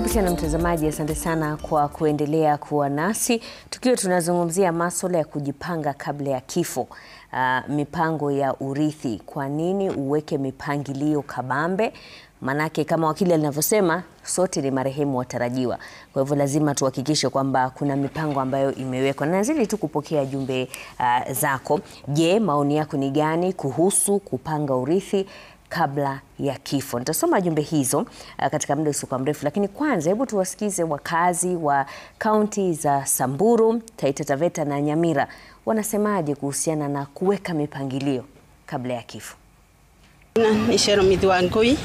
Karibu tena mtazamaji, asante sana kwa kuendelea kuwa nasi. Tukiwa tunazungumzia masuala ya kujipanga kabla ya kifo, mipango ya urithi. Kwa nini uweke mipangilio kabambe? Manake kama wakili anavyosema, sote ni marehemu watarajiwa. Kwa hivyo lazima tuhakikishe kwamba kuna mipango ambayo imewekwa. Na nazidi tu kupokea jumbe zako. Je, maoni yako ni gani kuhusu kupanga urithi kabla ya kifo? Nitasoma jumbe hizo katika muda usio mrefu, lakini kwanza hebu tuwasikize wakazi wa kaunti za Samburu, Taita Taveta na Nyamira wanasemaje kuhusiana na kuweka mipangilio kabla ya kifo. Ni Shero Midhiwangui.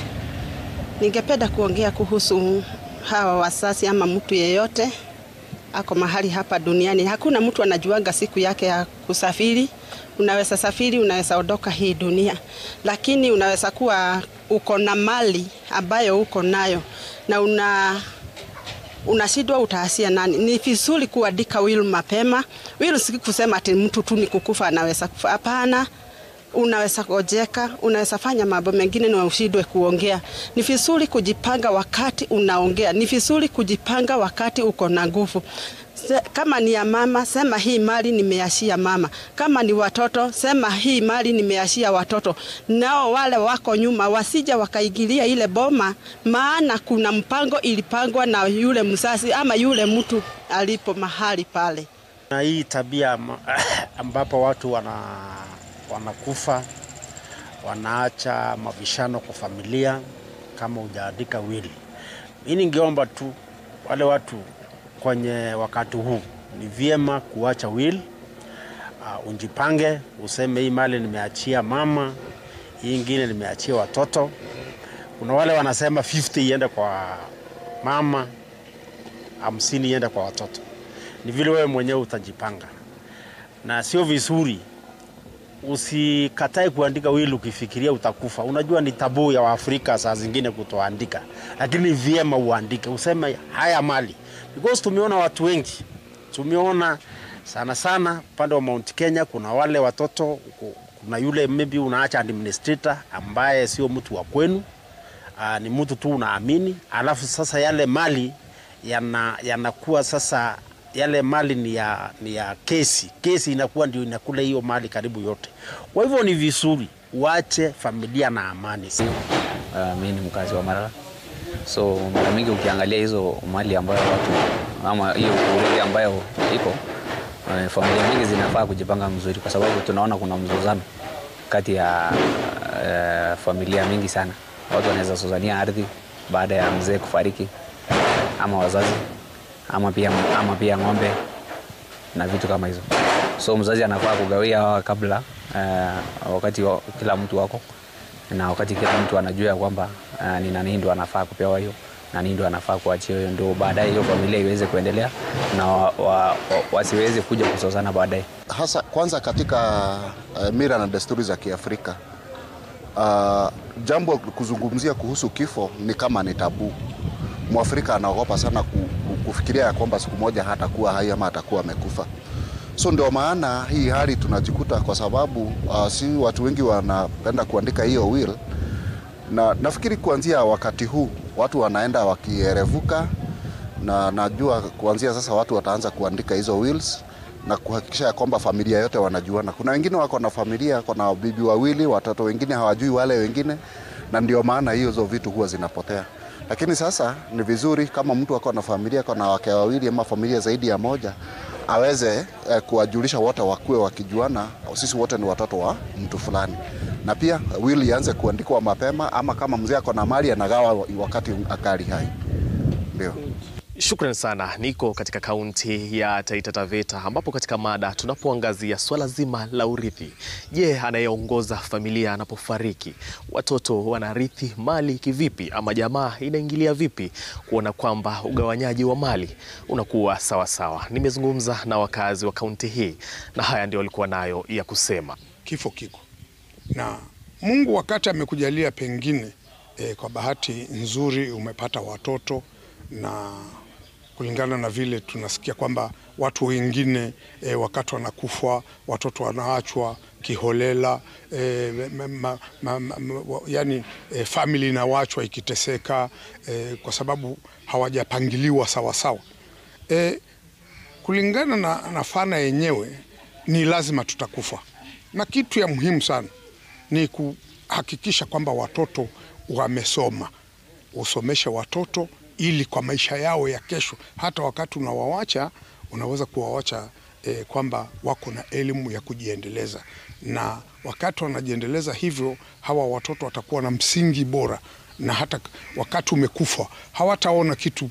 Ningependa kuongea kuhusu hawa wasasi ama mtu yeyote ako mahali hapa duniani. Hakuna mtu anajuanga siku yake ya kusafiri. Unaweza safiri, unaweza ondoka hii dunia. Lakini unaweza kuwa uko na mali ambayo uko nayo na unashindwa utaasia nani. Ni vizuri kuandika will mapema. Will si kusema ati mtu tu ni kukufa anaweza kufa. Hapana. Unaweza kojeka, unaweza fanya mambo mengine na ushindwe kuongea. Ni vizuri kujipanga wakati unaongea. Ni vizuri kujipanga wakati uko na nguvu. Kama ni ya mama, sema hii mali nimeachia mama. Kama ni watoto, sema hii mali nimeachia watoto. Nao wale wako nyuma wasija wakaigilia ile boma, maana kuna mpango ilipangwa na yule mzazi ama yule mtu alipo mahali pale. Na hii tabia ambapo watu wanakufa, wanaacha mabishano kwa familia kama hujaandika will. Mimi ningeomba tu wale watu kwenye wakati huu ni vyema kuacha will, unjipange, useme hii mali nimeachia mama, hii nyingine nimeachia watoto. Kuna wale wanasema 50 iende kwa mama, 50 iende kwa watoto. Ni vile wewe mwenyewe utajipanga. Na sio vizuri usikatae kuandika will ukifikiria utakufa. Unajua ni tabu ya Waafrika saa zingine kutoandika. Lakini vyema uandike, useme haya mali. Because tumeona watu wengi. Tumeona sana pande wa Mount Kenya kuna wale watoto, kuna yule maybe unaacha administrator ambaye sio mtu wa kwenu. Ni mtu tu unaamini. Alafu sasa yale mali yanakuwa sasa yale mali ni ya kesi. Kesi inakuwa ndio inakula hiyo mali karibu yote. Kwa hivyo ni vizuri uache familia na amani. Mimi ni mkazi wa Marara. So mara mingi ukiangalia hizo mali ambayo watu ama hiyo urithi ambayo iko, familia nyingi zinafaa kujipanga mzuri kwa sababu tunaona kuna mzozano kati ya familia mingi sana. Watu wanaweza sozania ardhi baada ya mzee kufariki ama wazazi ama pia ng'ombe na vitu kama hizo. So mzazi anafaa kugawia kabla wakati kila mtu wako, na wakati kila mtu anajua kwamba ni nani ndo anafaa kupewa hiyo na nini ndo anafaa kuachia hiyo, ndio baadaye hiyo familia iweze kuendelea na wasiweze kuja kusozana baadaye. Hasa kwanza katika mila na desturi za Kiafrika, jambo kuzungumzia kuhusu kifo ni kama ni tabu. Mwafrika anaogopa sana kufikiria kwamba siku moja hatakuwa hai ama atakuwa amekufa. So ndio maana hii hali tunajikuta kwa sababu si watu wengi wanapenda kuandika hiyo will. Na nafikiri kuanzia wakati huu watu wanaenda wakierevuka, na najua kuanzia sasa watu wataanza kuandika hizo wills na kuhakikisha kwamba familia yote wanajuana. Kuna wengine wako na familia, kuna bibi wawili, watoto wengine hawajui wale wengine, na ndio maana hizo vitu huwa zinapotea. Lakini sasa ni vizuri kama mtu wako na familia, kuna wake wawili ama familia zaidi ya moja, aweze kuwajulisha wote wakuwe wakijuana, sisi wote ni watoto wa mtu fulani. Na pia will ianze kuandikwa mapema, ama kama mzee ako na mali anagawa wakati akali hai. Ndio. Shukrani sana. Niko katika kaunti ya Taita Taveta ambapo katika mada tunapoangazia swala zima la urithi. Je, anayeongoza familia anapofariki, watoto wanarithi mali kivipi ama jamaa inaingilia vipi kuona kwamba ugawanyaji wa mali unakuwa sawa sawa? Nimezungumza na wakazi wa kaunti hii na haya ndio walikuwa nayo ya kusema. Kifo kiko. Na Mungu wakati amekujalia pengine kwa bahati nzuri umepata watoto na kulingana na vile tunasikia kwamba watu wengine wakati wanakufa watoto wanaachwa kiholela, yani family inaachwa ikiteseka kwa sababu hawajapangiliwa sawa sawa. Kulingana na fana yenyewe ni lazima tutakufa, na kitu ya muhimu sana ni kuhakikisha kwamba watoto wamesoma. Usomeshe watoto ili kwa maisha yao ya kesho, hata wakati unawawacha unaweza kuwawacha kwamba wako na elimu ya kujiendeleza, na wakati wanajiendeleza hivyo hawa watoto watakuwa na msingi bora, na hata wakati umekufa hawataona kitu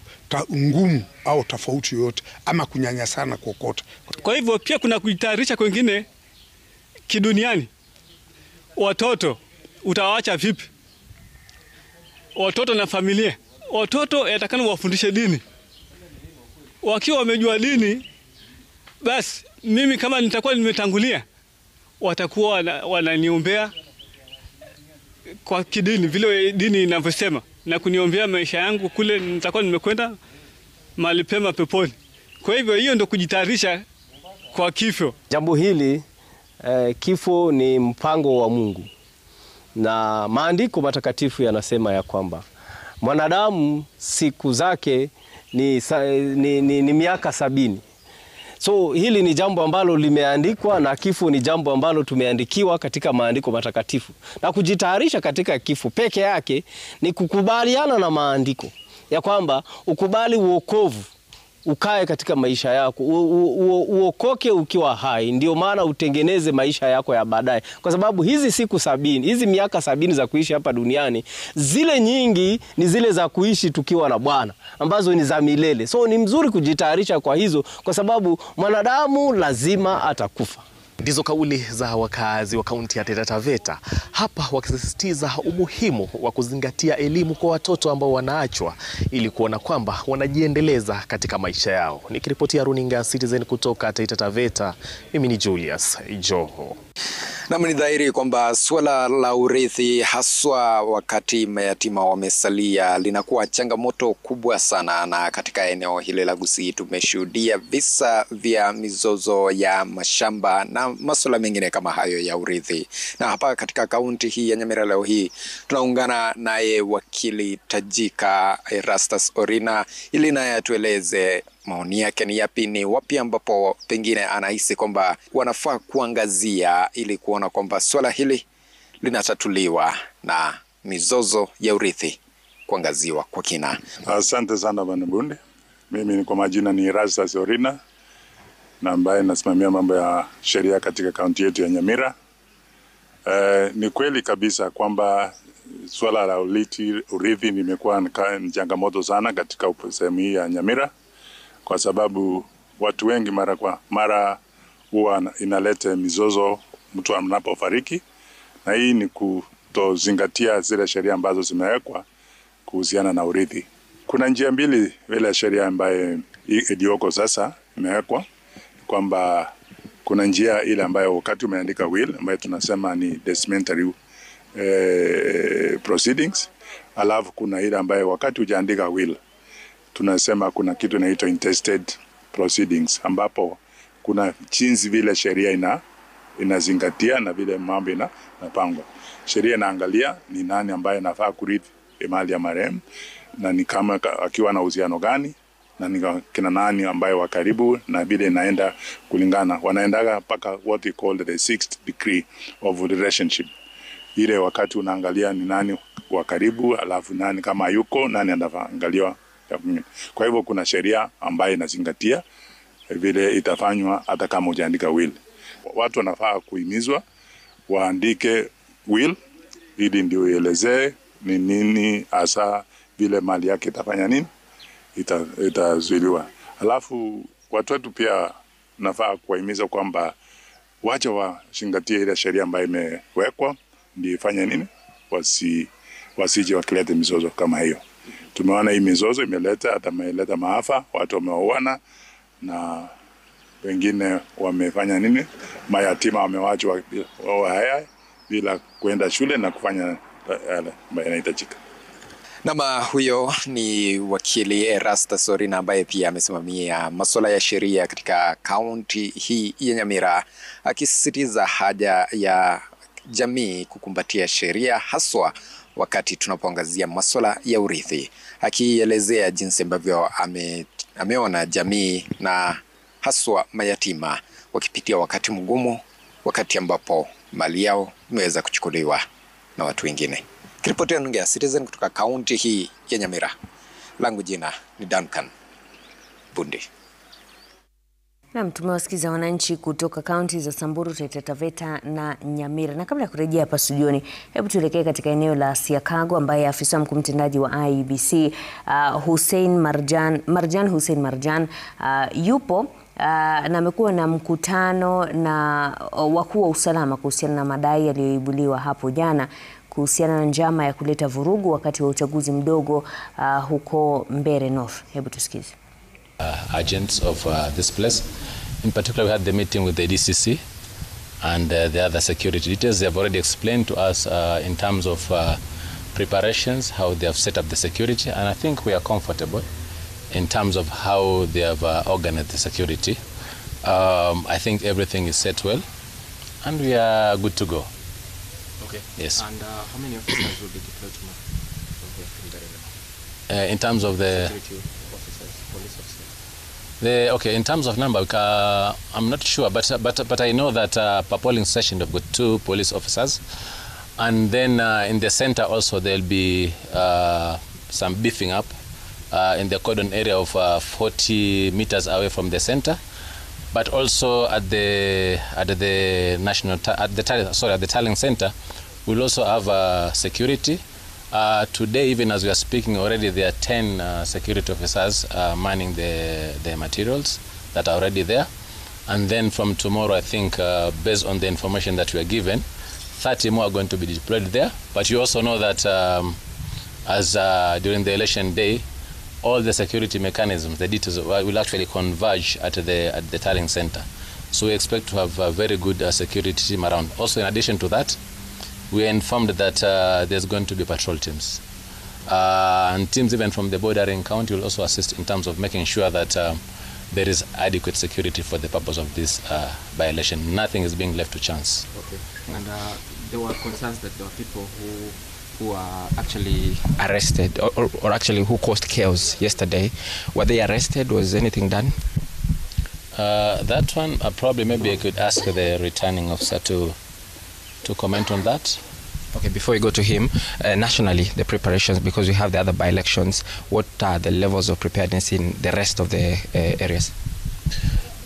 ngumu au tofauti yoyote ama kunyanyasana kokote. Kwa hivyo pia kuna kujitayarisha kwingine kiduniani. Watoto utawaacha vipi? Watoto na familia. Watoto yatakana wafundishe dini. Wakiwa wamejua dini, basi mimi kama nitakuwa nimetangulia, watakuwa wananiombea kwa kidini vile dini inavyosema, na kuniombea maisha yangu kule nitakuwa nimekwenda mahali pema peponi. Kwa hivyo hiyo ndio kujitayarisha kwa kifo. Jambo hili kifo ni mpango wa Mungu, na maandiko matakatifu yanasema ya kwamba mwanadamu siku zake ni miaka 70. So hili ni jambo ambalo limeandikwa, na kifo ni jambo ambalo tumeandikiwa katika maandiko matakatifu. Na kujitayarisha katika kifo peke yake ni kukubaliana na maandiko ya kwamba ukubali uokovu ukae katika maisha yako, uokoke ukiwa hai, ndio maana utengeneze maisha yako ya baadaye. Kwa sababu hizi siku 70, hizi miaka 70 za kuishi hapa duniani, zile nyingi ni zile za kuishi tukiwa na Bwana, ambazo ni za milele. So ni mzuri kujitayarisha kwa hizo, kwa sababu mwanadamu lazima atakufa. Ndizo kauli za wakazi wa kaunti ya Taita Taveta, hapa wakisisitiza umuhimu wa kuzingatia elimu kwa watoto ambao wanaachwa ili kuona kwamba wanajiendeleza katika maisha yao. Nikiripotia runinga Citizen kutoka Taita Taveta, mimi ni Julius Joho. Na ni dhahiri kwamba swala la urithi, haswa wakati mayatima wamesalia, linakuwa changamoto kubwa sana, na katika eneo hili la Gusii tumeshuhudia visa vya mizozo ya mashamba na masuala mengine kama hayo ya urithi. Na hapa katika kaunti hii ya Nyamira leo hii tunaungana naye wakili tajika Erastus Orina ili naye atueleze maoni yake ni yapi, ni wapi ambapo pengine anahisi kwamba wanafaa kuangazia ili kuona kwamba swala hili linatatuliwa na mizozo ya urithi kuangaziwa kwa kina. Asante sana Bwana Bunde. Mimi ni kwa majina ni Erastus Orina, na ambaye nasimamia mambo ya sheria katika kaunti yetu ya Nyamira. Ni kweli kabisa kwamba swala la urithi limekuwa ni changamoto sana katika sehemu hii ya Nyamira, kwa sababu watu wengi mara kwa mara huwa inaleta mizozo mtu anapofariki, na hii ni kutozingatia zile sheria ambazo zimewekwa kuhusiana na urithi. Kuna njia mbili vile sheria ambayo iliyoko sasa imewekwa, kwamba kuna njia ile ambayo wakati umeandika will ambayo tunasema ni testamentary proceedings, alafu kuna ile ambayo wakati hujaandika will tunasema kuna kitu inaitwa intested proceedings, ambapo kuna jinsi vile sheria inazingatia na vile mambo inapangwa. Sheria inaangalia ni nani ambaye anafaa kurithi mali ya marehemu, na ni kama akiwa na uhusiano gani, na ni kina nani ambaye wa karibu, na vile inaenda kulingana. Wanaendaga mpaka what we call the 6th degree of relationship. Ile wakati unaangalia ni nani wa karibu, alafu nani kama yuko, nani anaangaliwa. Kwa hivyo kuna sheria ambayo inazingatia vile itafanywa hata kama hujaandika will. Watu wanafaa kuhimizwa waandike will ili ndio ielezee ni nini hasa vile mali yake itafanya nini, itazuiliwa. Alafu watu wetu pia nafaa kuwahimiza kwamba wacha wazingatie ile sheria ambayo imewekwa ndio ifanye nini, wasije wakilete mizozo kama hiyo. Tumeona hii mizozo imeleta maafa, watu wameoana na wengine wamefanya nini, mayatima wamewachwa haya bila kwenda shule na kufanya yale ambayo yanahitajika. Nama huyo ni wakili Erastus Orina ambaye pia amesimamia masuala ya sheria katika kaunti hii ya Nyamira, akisisitiza haja ya jamii kukumbatia sheria haswa wakati tunapoangazia masuala ya urithi, akielezea jinsi ambavyo ameona jamii na haswa mayatima wakipitia wakati mgumu, wakati ambapo mali yao imeweza kuchukuliwa na watu wengine. Kiripoti ya Citizen kutoka kaunti hii ya Nyamira. Langu jina ni Duncan Bundi. Naam, tumewasikiza wananchi kutoka kaunti za Samburu, Taita Taveta na Nyamira. Na kabla ya kurejea hapa studioni, hebu tuelekee katika eneo la Siakago ambaye afisa mkuu mtendaji wa IEBC Hussein Marjan yupo na amekuwa na mkutano na wakuu wa usalama kuhusiana na madai yaliyoibuliwa hapo jana kuhusiana na njama ya kuleta vurugu wakati wa uchaguzi mdogo huko Mbeere North. Hebu tusikize. Agents of this place. In particular, we had the meeting with the DCC and the other security details. They have already explained to us in terms of preparations, how they have set up the security, and I think we are comfortable in terms of how they have organized the security. I think everything is set well, and we are good to go. Okay. Yes. And how many officers will be deployed tomorrow? In terms of the security officers, police officers. Okay, in terms of number, I'm not sure, but I know that per polling session they've got 2 police officers, and then in the center also there'll be some beefing up in the cordon area of 40 meters away from the center, but also at the tallying center we'll also have security. Today, even as we are speaking, already there are 10 security officers manning the materials that are already there. And then from tomorrow, I think, based on the information that we are given, 30 more are going to be deployed there. But you also know that during the election day, all the security mechanisms, the details will actually converge at the tallying center. So we expect to have a very good security team around. Also, in addition to that, we are informed that there's going to be patrol teams. And teams even from the bordering county will also assist in terms of making sure that there is adequate security for the purpose of this by-election. Nothing is being left to chance. Okay. And there were concerns that there were people who are actually arrested or actually who caused chaos yesterday. Were they arrested? Was anything done? That one, probably maybe I could ask the returning officer to comment on that. Okay, before we go to him, nationally, the preparations, because we have the other by-elections, what are the levels of preparedness in the rest of the areas?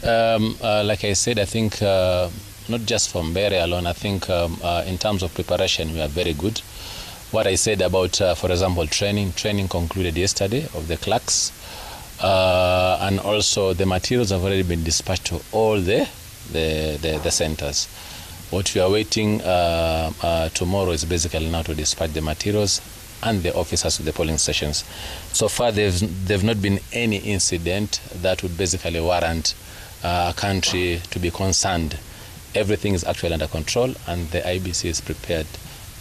Like I said, I think not just from Mbeere alone, I think in terms of preparation, we are very good. What I said about, for example, training concluded yesterday of the clerks, and also the materials have already been dispatched to all the centers. What we are waiting tomorrow is basically now to dispatch the materials and the officers to the polling stations. So far, there've not been any incident that would basically warrant a country to be concerned. Everything is actually under control, and the IEBC is prepared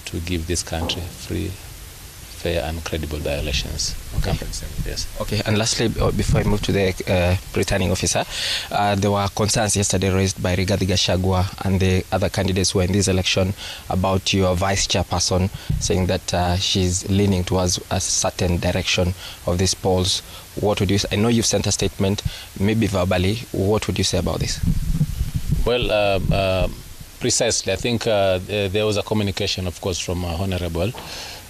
to give this country free, fair and credible by-elections. Okay. Yes. Okay, and lastly, before I move to the returning officer, there were concerns yesterday raised by Rigathi Gachagua and the other candidates who were in this election about your vice chairperson, saying that she's leaning towards a certain direction of these polls. What would you say? I know you've sent a statement, maybe verbally. What would you say about this? Well, precisely. I think there was a communication, of course, from Honorable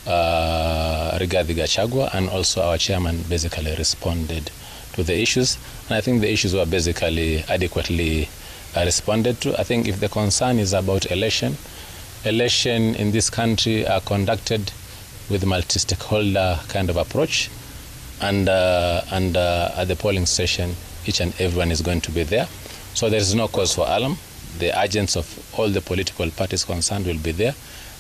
Rigathi Gachagua, and also our chairman basically responded to the issues, and I think the issues were basically adequately responded to. I think if the concern is about election in this country are conducted with multi-stakeholder kind of approach, and at the polling station each and everyone is going to be there, so there is no cause for alarm. The agents of all the political parties concerned will be there.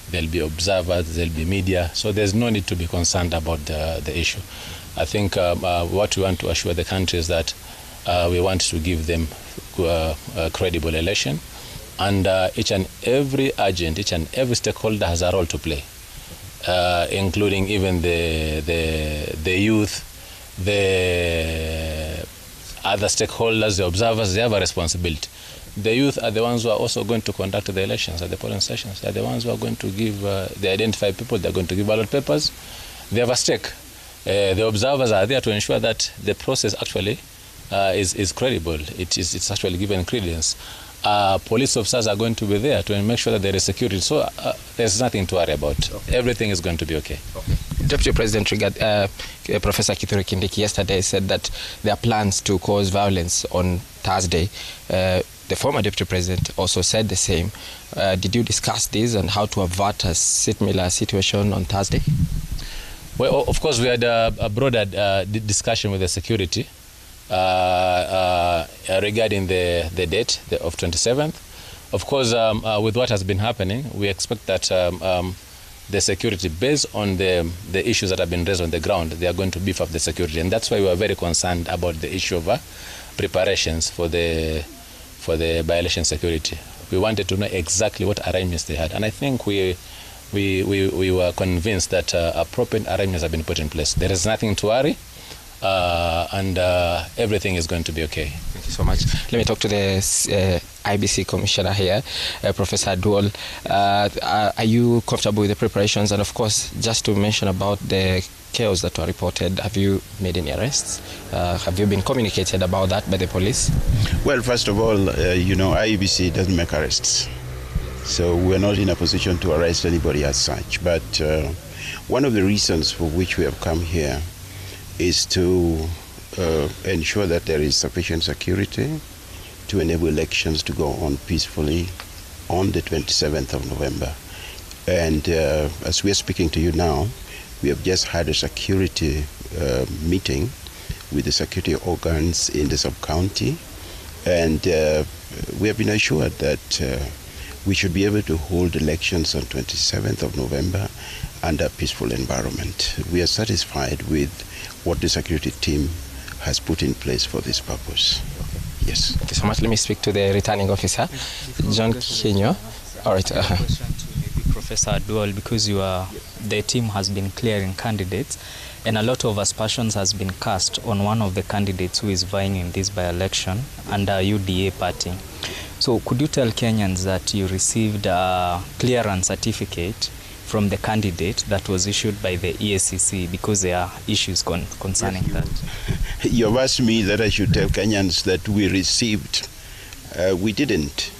There'll be observers, there'll be media, so there's no need to be concerned about the issue. I think what we want to assure the country is that we want to give them a credible election, and each and every agent, each and every stakeholder has a role to play. including even the youth, the other stakeholders, the observers. They have a responsibility. The youth are the ones who are also going to conduct the elections at the polling stations. They are the ones who are going to give, they identify people, they are going to give ballot papers. They have a stake. The observers are there to ensure that the process actually is credible. It's actually given credence. Police officers are going to be there to make sure that there is security. So there's nothing to worry about. Okay. Everything is going to be okay. Deputy President Professor Kithure Kindiki yesterday said that there are plans to cause violence on Thursday. The former Deputy President also said the same. Did you discuss this and how to avert a similar situation on Thursday? Well, of course, we had a broader discussion with the security regarding the date of 27th. Of course, with what has been happening, we expect that the security, based on the issues that have been raised on the ground, they are going to beef up the security. And that's why we are very concerned about the issue of preparations for the by-election security. We wanted to know exactly what arrangements they had. And I think we were convinced that appropriate arrangements have been put in place. There is nothing to worry. And everything is going to be okay. Thank you so much. Let me talk to the IBC Commissioner here, Professor Duol. Are you comfortable with the preparations? And of course, just to mention about the chaos that were reported, have you made any arrests? Have you been communicated about that by the police? Well, first of all, IEBC doesn't make arrests. So we're not in a position to arrest anybody as such. But one of the reasons for which we have come here is to ensure that there is sufficient security to enable elections to go on peacefully on the 27th of November. And as we are speaking to you now, we have just had a security meeting with the security organs in the sub-county, and we have been assured that we should be able to hold elections on 27th of November under a peaceful environment. We are satisfied with what the security team has put in place for this purpose. Okay. Yes. Thank you so much. Let me speak to the returning officer, John Kinyo. All right. Professor Duol, because the team has been clearing candidates, and a lot of aspersions has been cast on one of the candidates who is vying in this by-election under UDA party. So could you tell Kenyans that you received a clearance certificate from the candidate that was issued by the EACC, because there are issues concerning that? You've asked me that I should tell Kenyans that we received. We didn't.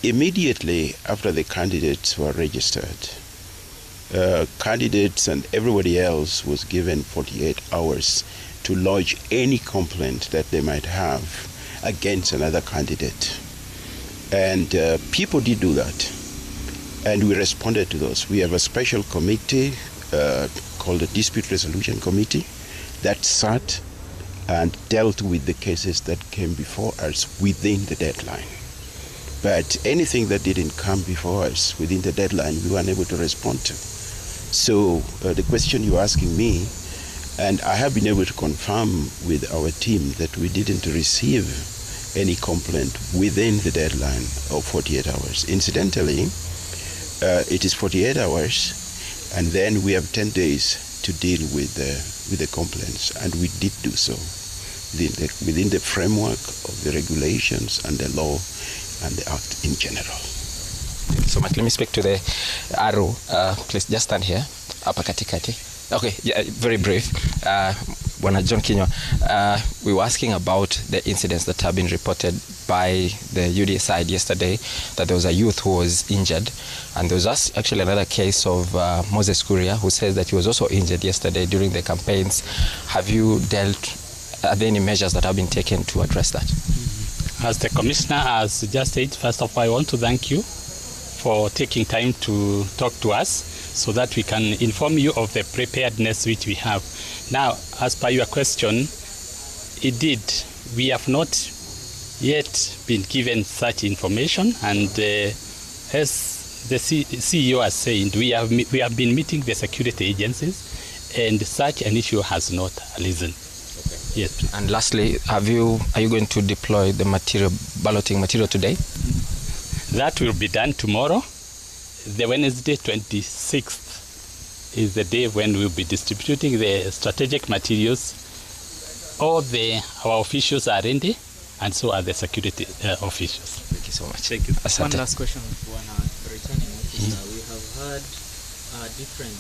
Immediately after the candidates were registered, candidates and everybody else was given 48 hours to lodge any complaint that they might have against another candidate. And people did do that. And we responded to those. We have a special committee called the Dispute Resolution Committee that sat and dealt with the cases that came before us within the deadline. But anything that didn't come before us within the deadline, we were unable to respond to. So the question you're asking me, and I have been able to confirm with our team that we didn't receive any complaint within the deadline of 48 hours. Incidentally, it is 48 hours, and then we have 10 days to deal with the complaints, and we did do so within the framework of the regulations and the law and the act in general. So much. Let me speak to the Aro. Please just stand here. Hapa katikati. Okay, yeah, very brief. Bwana John Kinyo, we were asking about the incidents that have been reported by the UDA side yesterday, that there was a youth who was injured, and there was actually another case of Moses Kuria, who says that he was also injured yesterday during the campaigns. Are there any measures that have been taken to address that? As the Commissioner has just said, first of all, I want to thank you for taking time to talk to us so that we can inform you of the preparedness which we have. Now, as per your question, indeed, we have not yet been given such information, and as the CEO has said, we have been meeting the security agencies, and such an issue has not arisen. Yes. And lastly, are you going to deploy the balloting material today? That will be done tomorrow, the Wednesday 26th is the day when we'll be distributing the strategic materials. All our officials are ready, and so are the security officials. Thank you so much. Thank you. One last question for returning officer. We have heard different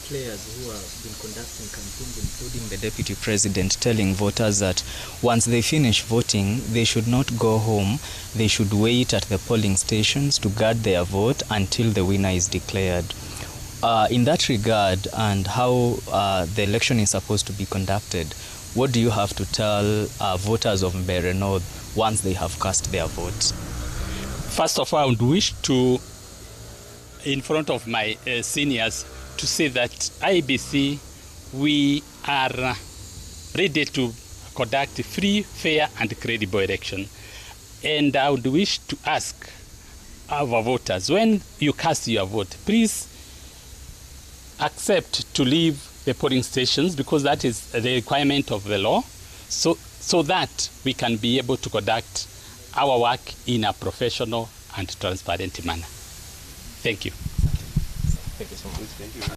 players who have been conducting campaigns, including the deputy president, telling voters that once they finish voting, they should not go home. They should wait at the polling stations to guard their vote until the winner is declared. In that regard, and how the election is supposed to be conducted, what do you have to tell voters of Mbeere North once they have cast their votes? First of all, I would wish to, in front of my seniors, to say that IEBC, we are ready to conduct a free, fair and credible election. And I would wish to ask our voters, when you cast your vote, please accept to leave the polling stations, because that is the requirement of the law, so that we can be able to conduct our work in a professional and transparent manner. Thank you. Thank you so much. Thank you.